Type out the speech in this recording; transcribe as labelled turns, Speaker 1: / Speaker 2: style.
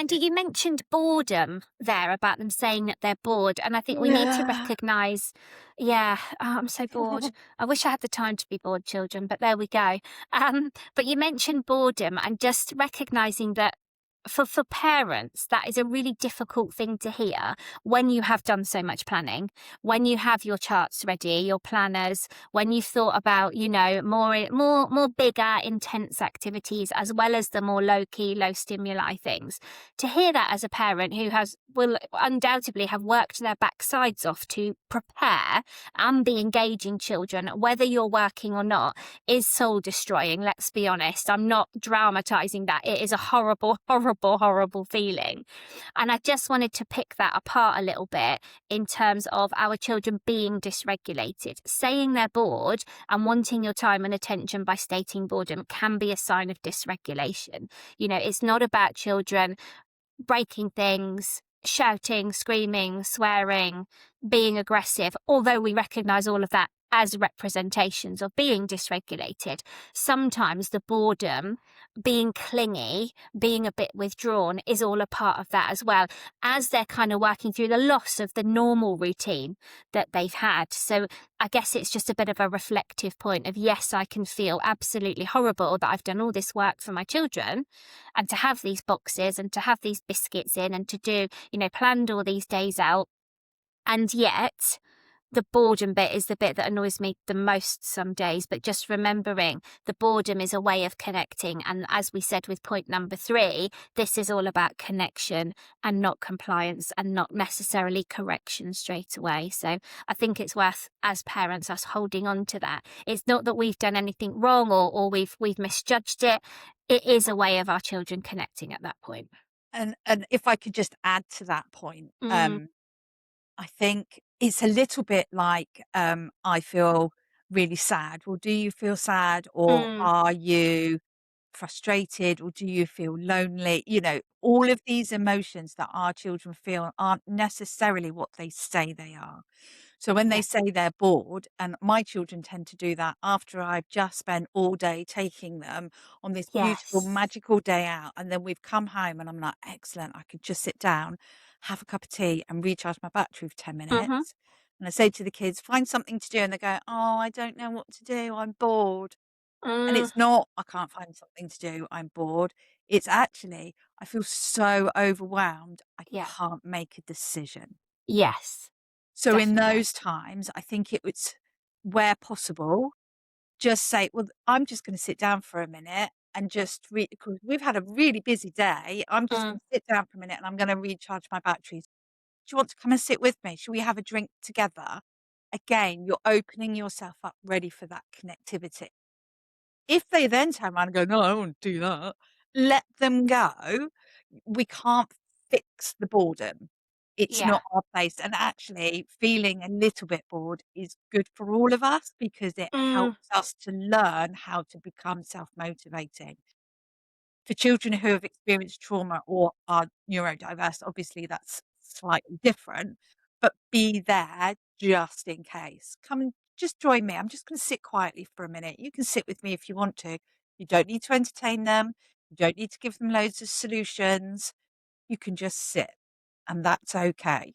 Speaker 1: Mandy, you mentioned boredom there about them saying that they're bored. And I think we need to
Speaker 2: Yeah.
Speaker 1: recognise, yeah, oh, I'm so bored. I wish I had the time to be bored, children, but there we go. But you mentioned boredom and just recognising that for parents, that is a really difficult thing to hear when you have done so much planning, when you have your charts ready, your planners, when you've thought about, more bigger, intense activities, as well as the more low key, low stimuli things. To hear that as a parent who will undoubtedly have worked their backsides off to prepare and be engaging children, whether you're working or not, is soul destroying. Let's be honest. I'm not dramatizing that. It is a horrible, horrible, horrible feeling. And I just wanted to pick that apart a little bit in terms of our children being dysregulated. Saying they're bored and wanting your time and attention by stating boredom can be a sign of dysregulation. It's not about children breaking things, shouting, screaming, swearing, being aggressive, although we recognise all of that as representations of being dysregulated. Sometimes the boredom, being clingy, being a bit withdrawn is all a part of that as well, as they're kind of working through the loss of the normal routine that they've had. So I guess it's just a bit of a reflective point of, yes, I can feel absolutely horrible that I've done all this work for my children and to have these boxes and to have these biscuits in and to do, planned all these days out. And yet the boredom bit is the bit that annoys me the most some days, but just remembering the boredom is a way of connecting. And as we said with point number 3, this is all about connection and not compliance and not necessarily correction straight away. So I think it's worth, as parents, us holding on to that. It's not that we've done anything wrong or we've misjudged it. It is a way of our children connecting at that point.
Speaker 2: And if I could just add to that point,
Speaker 1: Mm,
Speaker 2: I think it's a little bit like, I feel really sad. Well, do you feel sad, or
Speaker 1: mm,
Speaker 2: are you frustrated, or do you feel lonely? All of these emotions that our children feel aren't necessarily what they say they are. So when they
Speaker 1: yeah.
Speaker 2: say they're bored, and my children tend to do that after I've just spent all day taking them on this beautiful,
Speaker 1: Yes.
Speaker 2: magical day out, and then we've come home and I'm like, excellent, I could just sit down, have a cup of tea and recharge my battery for 10
Speaker 1: Mm-hmm.
Speaker 2: minutes. And I say to the kids, find something to do. And they go, oh, I don't know what to do. I'm bored. And
Speaker 1: Mm,
Speaker 2: it's not, I can't find something to do. I'm bored. It's actually, I feel so overwhelmed. I
Speaker 1: yeah.
Speaker 2: can't make a decision.
Speaker 1: Yes.
Speaker 2: So in
Speaker 1: Definitely.
Speaker 2: those times, I think it was, where possible, just say, well, I'm just going to sit down for a minute and just read, because we've had a really busy day. I'm just going
Speaker 1: Mm,
Speaker 2: to sit down for a minute and I'm going to recharge my batteries. Do you want to come and sit with me? Should we have a drink together? Again, you're opening yourself up ready for that connectivity. If they then turn around and go, no, I won't do that, let them go. We can't fix the boredom. It's
Speaker 1: yeah.
Speaker 2: not our place. And actually, feeling a little bit bored is good for all of us because it
Speaker 1: Mm,
Speaker 2: helps us to learn how to become self motivating. For children who have experienced trauma or are neurodiverse, obviously that's slightly different, but be there just in case. Come and just join me. I'm just going to sit quietly for a minute. You can sit with me if you want to. You don't need to entertain them. You don't need to give them loads of solutions. You can just sit, and that's okay.